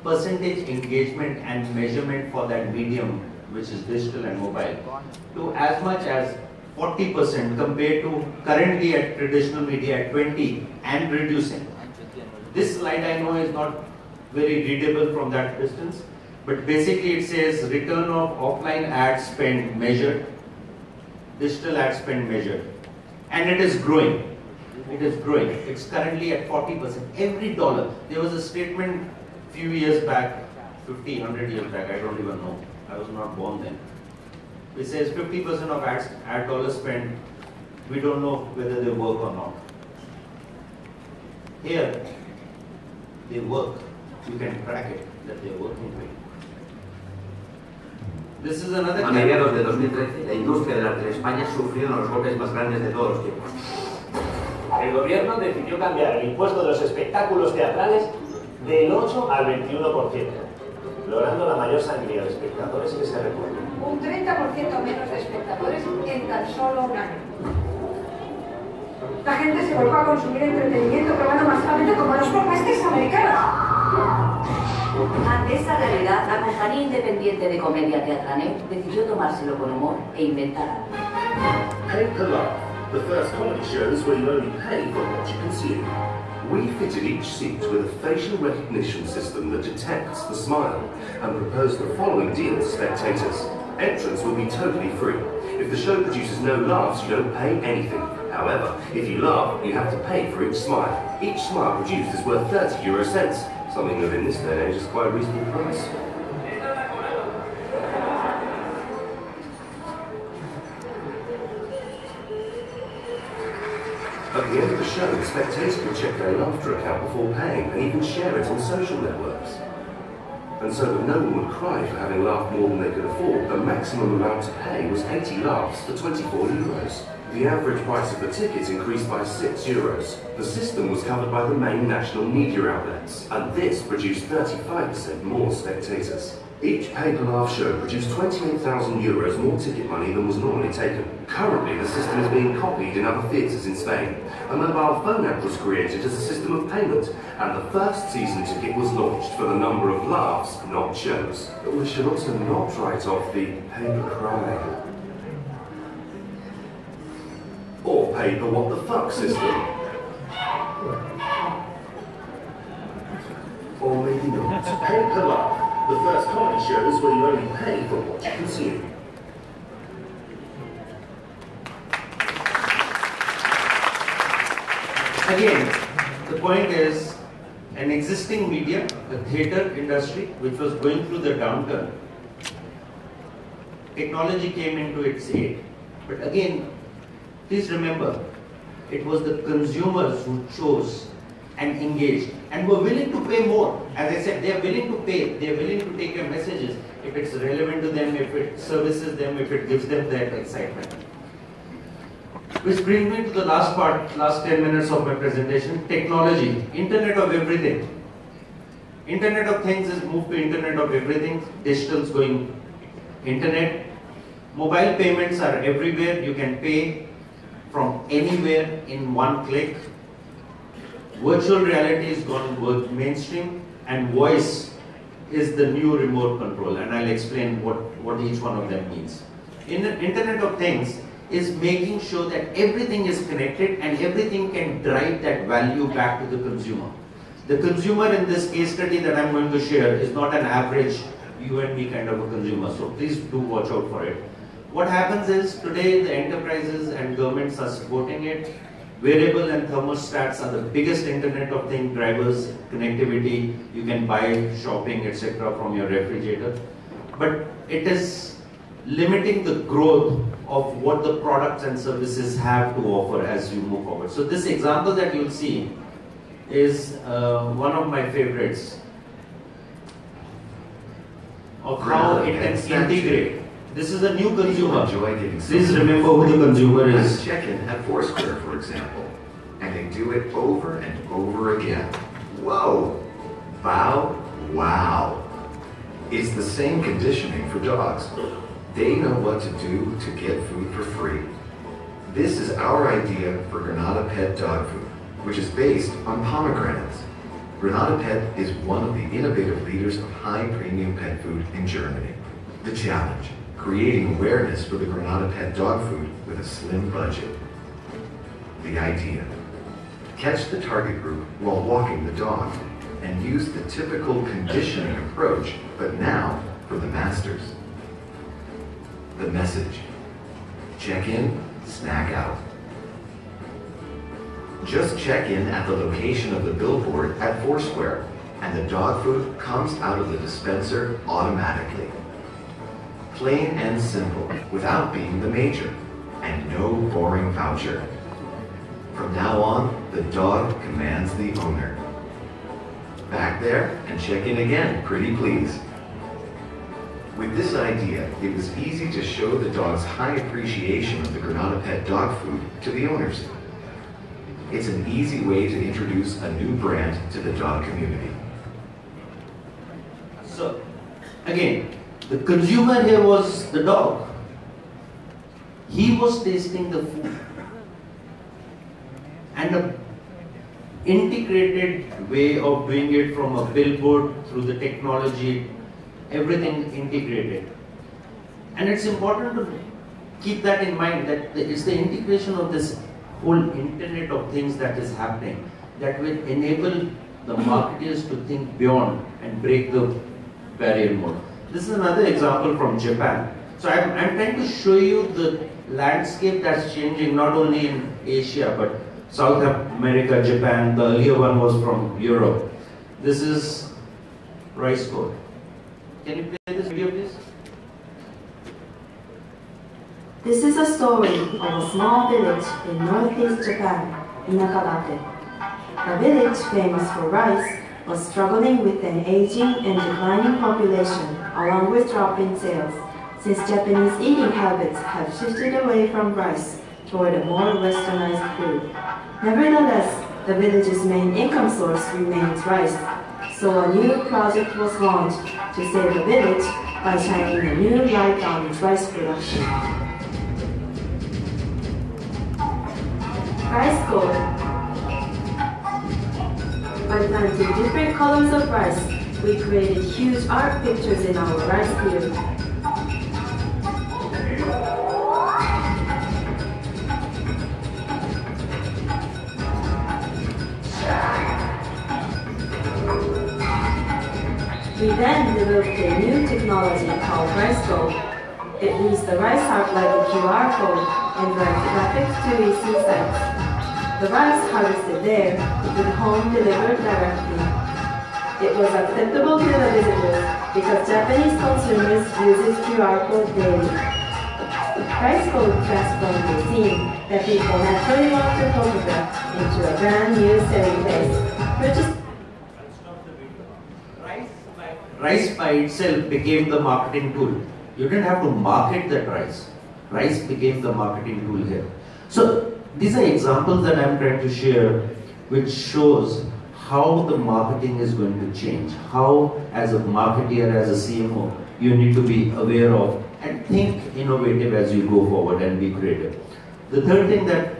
percentage engagement and measurement for that medium, which is digital and mobile, to as much as 40% compared to currently at traditional media at 20 and reducing. This slide I know is not very readable from that distance, but basically it says return of offline ad spend measured, digital ad spend measured, and it is growing. It is growing. It's currently at 40%. Every dollar. There was a statement a few years back, 50, 100 years back, I don't even know. I was not born then. It says 50% of ad dollars spent, we don't know whether they work or not. Here, they work. You can track it, that they are working for you. This is another. A mediados de 2013, la industria del arte en España sufrió uno de los golpes más grandes de todos los tiempos. El gobierno decidió cambiar el impuesto de los espectáculos teatrales del 8 al 21%, logrando la mayor sangría de espectadores que se recuerde. Un 30% menos de espectadores en tan solo un año. La gente se volvió a consumir entretenimiento probando masivamente como los blockbusters americanos. Ante esa realidad, la compañía independiente de comedia Teatranet decidió tomárselo con humor e inventar algo. Pay per laugh, the first comedy shows where you only pay for what you consume. We fitted each seat with a facial recognition system that detects the smile and proposed the following deal to spectators. Entrance will be totally free. If the show produces no laughs, you don't pay anything. However, if you laugh, you have to pay for each smile. Each smile produced is worth 30 euro cents, something that in this day and age is quite a reasonable price. At the end of the show, the spectators can check their laughter account before paying and even share it on social networks. And so that no one would cry for having laughed more than they could afford, the maximum amount to pay was 80 laughs for 24 euros. The average price of the tickets increased by 6 euros. The system was covered by the main national media outlets, and this produced 35% more spectators. Each pay-per-laugh show produced 28,000 euros more ticket money than was normally taken. Currently, the system is being copied in other theatres in Spain. A mobile phone app was created as a system of payment, and the first season ticket was launched for the number of laughs, not shows. But we should also not write off the pay-per-cry or pay-per-what-the-fuck system. Or maybe not. Pay-per-laugh. The first comedy shows where you only pay for what you consume. Again, the point is, an existing media, the theatre industry, which was going through the downturn, technology came into its aid. But again, please remember, it was the consumers who chose and engaged and were willing to pay more. As I said, they are willing to pay, they are willing to take your messages if it's relevant to them, if it services them, if it gives them that excitement. Which brings me to the last part, last 10 minutes of my presentation, technology, Internet of Everything. Internet of Things is moved to Internet of Everything, digital's going Internet. Mobile payments are everywhere, you can pay from anywhere in one click. Virtual reality is gone mainstream, and voice is the new remote control, and I'll explain what each one of them means. In the Internet of Things is making sure that everything is connected and everything can drive that value back to the consumer. The consumer in this case study that I'm going to share is not an average you and me kind of a consumer, so please do watch out for it. What happens is today the enterprises and governments are supporting it. Wearable and thermostats are the biggest Internet of Things drivers, connectivity, you can buy shopping, etc. from your refrigerator. But it is limiting the growth of what the products and services have to offer as you move forward. So this example that you'll see is one of my favorites of how it can integrate. This is a new consumer. Please remember who the consumer is. Check-in at Foursquare, for example, and they do it over and over again. Whoa! Bow! Wow! It's the same conditioning for dogs. They know what to do to get food for free. This is our idea for Granada Pet dog food, which is based on pomegranates. Granada Pet is one of the innovative leaders of high premium pet food in Germany. The challenge, creating awareness for the Granada Pet dog food with a slim budget. The idea, catch the target group while walking the dog and use the typical conditioning approach, but now for the masters. The message, check in, snack out. Just check in at the location of the billboard at Foursquare, and the dog food comes out of the dispenser automatically. Plain and simple, without being the major, and no boring voucher. From now on, the dog commands the owner. Back there and check in again, pretty please. With this idea, it was easy to show the dog's high appreciation of the Granada Pet dog food to the owners. It's an easy way to introduce a new brand to the dog community. So, again, the consumer here was the dog. He was tasting the food. And an integrated way of doing it from a billboard through the technology, everything integrated. And it's important to keep that in mind, that it's the integration of this whole Internet of Things that is happening that will enable the marketers to think beyond and break the barrier mode. This is another example from Japan. So I'm trying to show you the landscape that's changing not only in Asia but South America, Japan. The earlier one was from Europe. This is Rice Code. Can you play this video, please? This is a story of a small village in northeast Japan, Inakadate. A village famous for rice was struggling with an aging and declining population along with dropping sales, since Japanese eating habits have shifted away from rice toward a more westernized food. Nevertheless, the village's main income source remains rice, so a new project was launched to save the village by shining a new light on its rice production. Rice Code. By planting different colors of rice, we created huge art pictures in our rice field. We then developed a new technology called Rice Code. It reads the rice heart like a QR code and drives traffic to EC sites. The rice harvested there would home delivered directly. It was acceptable to the visitors because Japanese consumers use QR code daily. Rice Code transformed the scene that people naturally want to photograph into a brand new selling place. Rice by itself became the marketing tool. You didn't have to market that rice. Rice became the marketing tool here. So these are examples that I'm trying to share which shows how the marketing is going to change. How as a marketer, as a CMO, you need to be aware of and think innovative as you go forward and be creative. The third thing that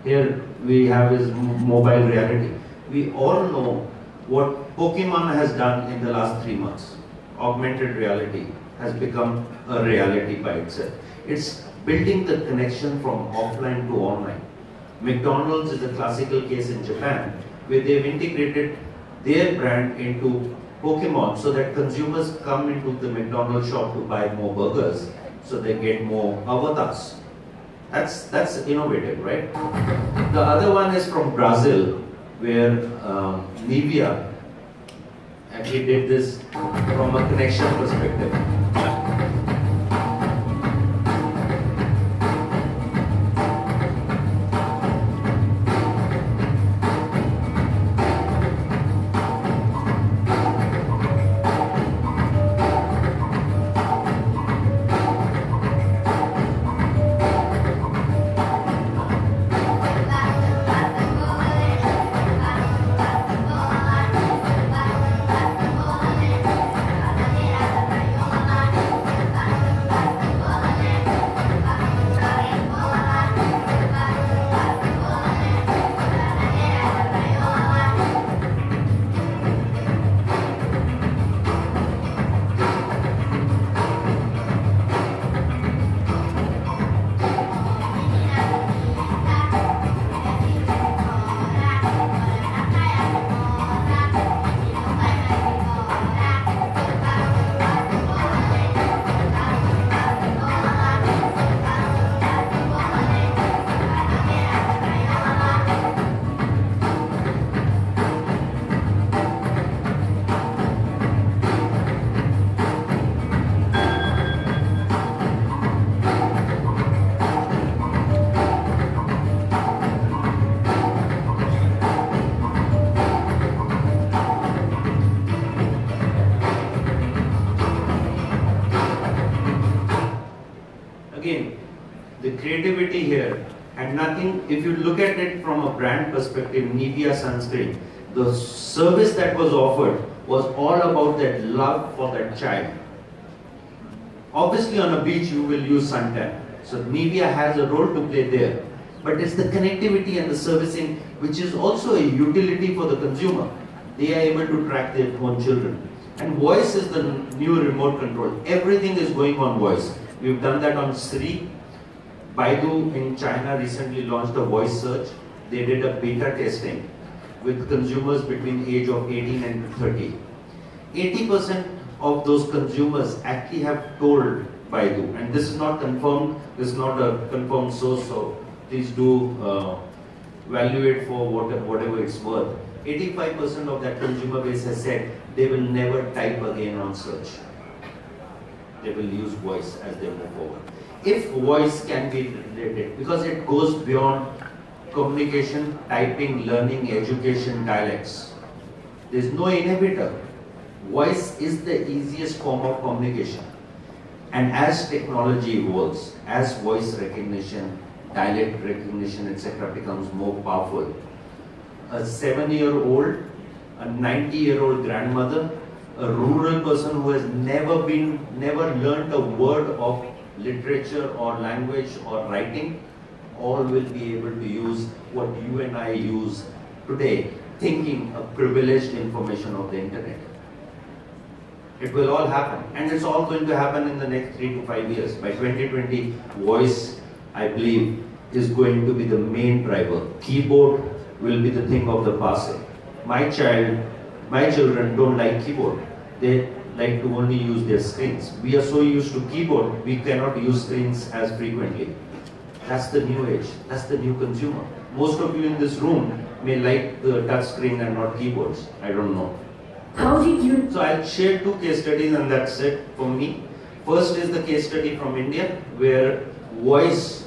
here we have is mobile reality. We all know what Pokemon has done in the last 3 months. Augmented reality has become a reality by itself. It's building the connection from offline to online. McDonald's is a classical case in Japan where they've integrated their brand into Pokemon so that consumers come into the McDonald's shop to buy more burgers so they get more avatars. That's innovative, right? The other one is from Brazil where Nivea actually did this from a connection perspective. connectivity here and nothing, if you look at it from a brand perspective, Nivea sunscreen, the service that was offered was all about that love for that child. Obviously on a beach you will use suntan, so Nivea has a role to play there. But it's the connectivity and the servicing which is also a utility for the consumer. They are able to track their own children. And voice is the new remote control. Everything is going on voice. We've done that on Siri. Baidu in China recently launched a voice search. They did a beta testing with consumers between the age of 18 and 30. 80% of those consumers actually have told Baidu, and this is not confirmed, this is not a confirmed source, so please do value it for whatever it's worth. 85% of that consumer base has said they will never type again on search. They will use voice as they move forward. If voice can be related, because it goes beyond communication, typing, learning, education, dialects. There's no inhibitor. Voice is the easiest form of communication. And as technology evolves, as voice recognition, dialect recognition, etc. becomes more powerful, a 7-year-old, a 90-year-old grandmother, a rural person who has never learned a word of literature or language or writing, all will be able to use what you and I use today, thinking of privileged information of the internet. It will all happen, and it's all going to happen in the next 3 to 5 years. By 2020, voice, I believe, is going to be the main driver. Keyboard will be the thing of the past. My children don't like keyboard. They like to only use their screens. We are so used to keyboard, we cannot use screens as frequently. That's the new age. That's the new consumer. Most of you in this room may like the touch screen and not keyboards. I don't know. How did you... So I'll share 2 case studies and that's it for me. First is the case study from India where voice,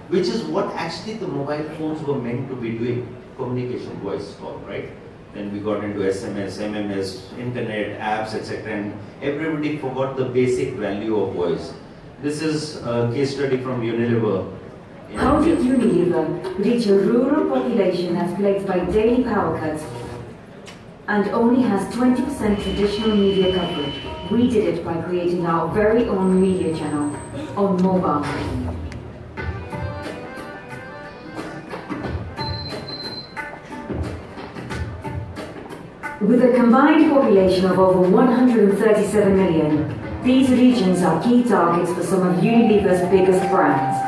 which is what actually the mobile phones were meant to be doing, communication, voice call, right? Then we got into SMS, MMS, internet, apps, etc. And everybody forgot the basic value of voice. This is a case study from Unilever. How did Unilever reach a rural population that's plagued by daily power cuts and only has 20% traditional media coverage? We did it by creating our very own media channel on mobile. With a combined population of over 137 million, these regions are key targets for some of Unilever's biggest brands.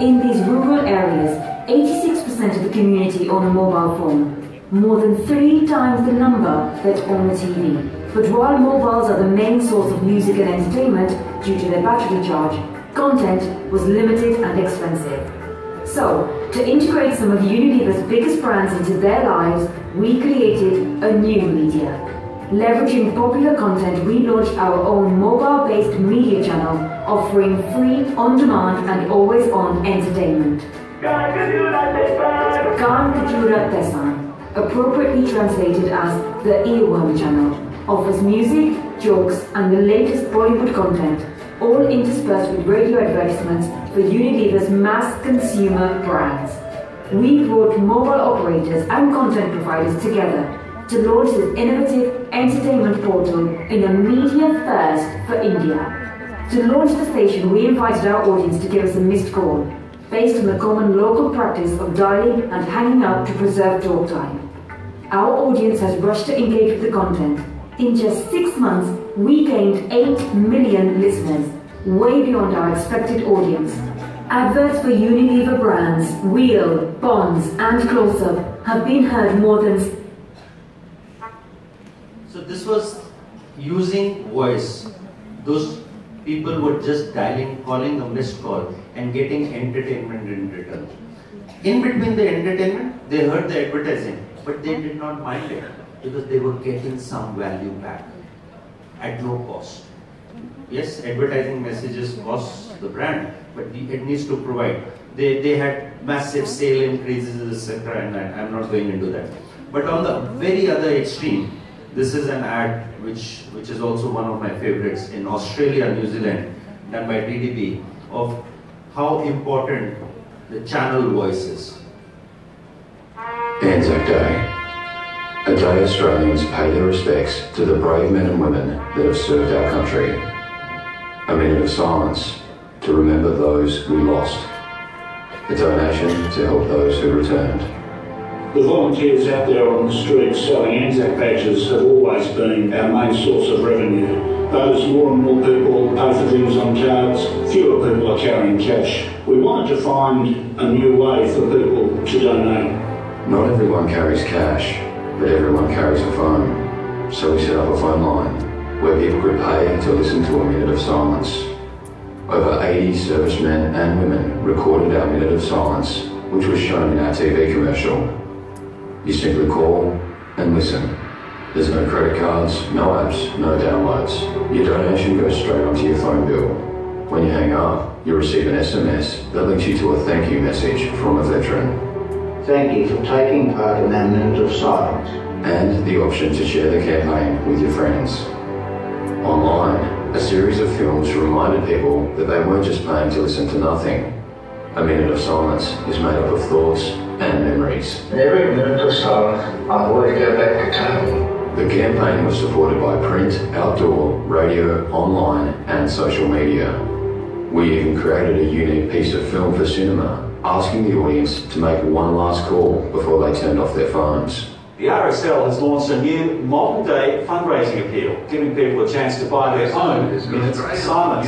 In these rural areas, 86% of the community own a mobile phone, more than 3 times the number that own a TV. But while mobiles are the main source of music and entertainment due to their battery charge, content was limited and expensive. So, to integrate some of Unilever's biggest brands into their lives, we created a new media. Leveraging popular content, we launched our own mobile-based media channel, offering free, on-demand and always-on entertainment. Gaan Kajura Tesan, appropriately translated as the Earworm Channel, offers music, jokes and the latest Bollywood content, all interspersed with radio advertisements for Unilever's mass consumer brands. We brought mobile operators and content providers together to launch this innovative entertainment portal in a media first for India. To launch the station, we invited our audience to give us a missed call, based on the common local practice of dialing and hanging up to preserve talk time. Our audience has rushed to engage with the content. In just 6 months, we gained 8 million listeners, way beyond our expected audience. Adverts for Unilever brands, Wheel, Bonds and Close-Up have been heard more than... So this was using voice. Those people were just dialing, calling a missed call and getting entertainment in return. In between the entertainment, they heard the advertising, but they did not mind it because they were getting some value back at no cost. Yes, advertising messages cost the brand, but it needs to provide. They had massive sale increases, etc., and I'm not going into that. But on the very other extreme, this is an ad which is also one of my favorites in Australia, New Zealand, done by DDB, of how important the channel voices. Anzac Day. A day Australians pay their respects to the brave men and women that have served our country. A minute of silence to remember those we lost. A donation to help those who returned. The volunteers out there on the streets selling Anzac badges have always been our main source of revenue. But as more and more people pay for things on cards, fewer people are carrying cash. We wanted to find a new way for people to donate. Not everyone carries cash, but everyone carries a phone. So we set up a phone line where people could pay to listen to a minute of silence. Over 80 servicemen and women recorded our minute of silence, which was shown in our TV commercial. You simply call and listen. There's no credit cards, no apps, no downloads. Your donation goes straight onto your phone bill. When you hang up, you receive an SMS that links you to a thank you message from a veteran. Thank you for taking part in that minute of silence. And the option to share the campaign with your friends. Online, a series of films reminded people that they weren't just paying to listen to nothing. A minute of silence is made up of thoughts and memories. Every minute of silence, I always go back to Tony. The campaign was supported by print, outdoor, radio, online and social media. We even created a unique piece of film for cinema, asking the audience to make one last call before they turned off their phones. The RSL has launched a new multi-day fundraising appeal, giving people a chance to buy their own minutes of silence.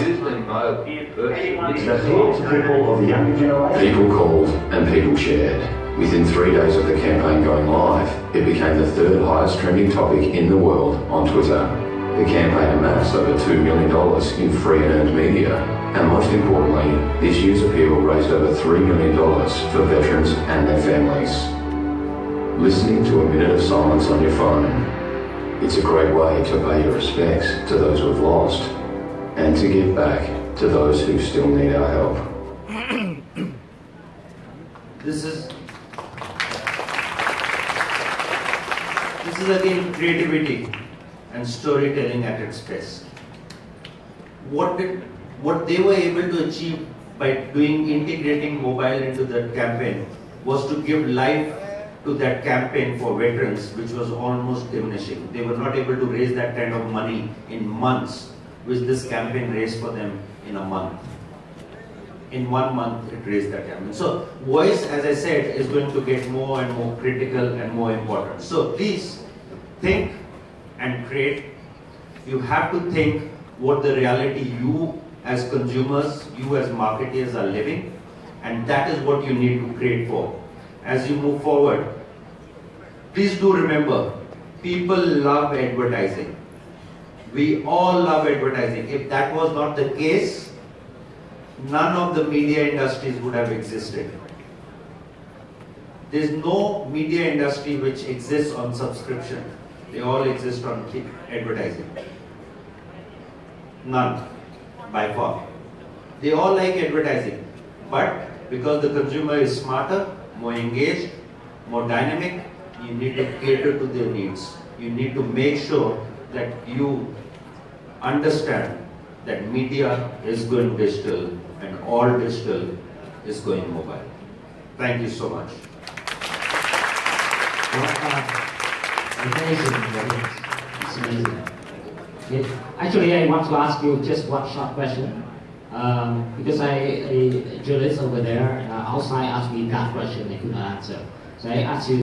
People called and people shared. Within 3 days of the campaign going live, it became the third highest trending topic in the world on Twitter. The campaign amassed over $2 million in free and earned media. And most importantly, this year's appeal raised over $3 million for veterans and their families. Listening to a minute of silence on your phone, it's a great way to pay your respects to those we've lost and to give back to those who still need our help. This is again creativity and storytelling at its best. What they were able to achieve by integrating mobile into that campaign was to give life to that campaign for veterans, which was almost diminishing. They were not able to raise that kind of money in months, which this campaign raised for them in a month. In 1 month, it raised that campaign. So voice, as I said, is going to get more and more critical and more important. So please think and create. You have to think what the reality you as consumers, you as marketeers are living, and that is what you need to create for. As you move forward, please do remember, people love advertising. We all love advertising. If that was not the case, none of the media industries would have existed. There's no media industry which exists on subscription. They all exist on advertising. None, by far. They all like advertising, but because the consumer is smarter, more engaged, more dynamic, you need to cater to their needs. You need to make sure that you understand that media is going digital and all digital is going mobile. Thank you so much. Amazing. It's amazing. Okay. Actually, I want to ask you just one short question. Because a journalist over there outside asked me that question, I couldn't answer. So I asked you.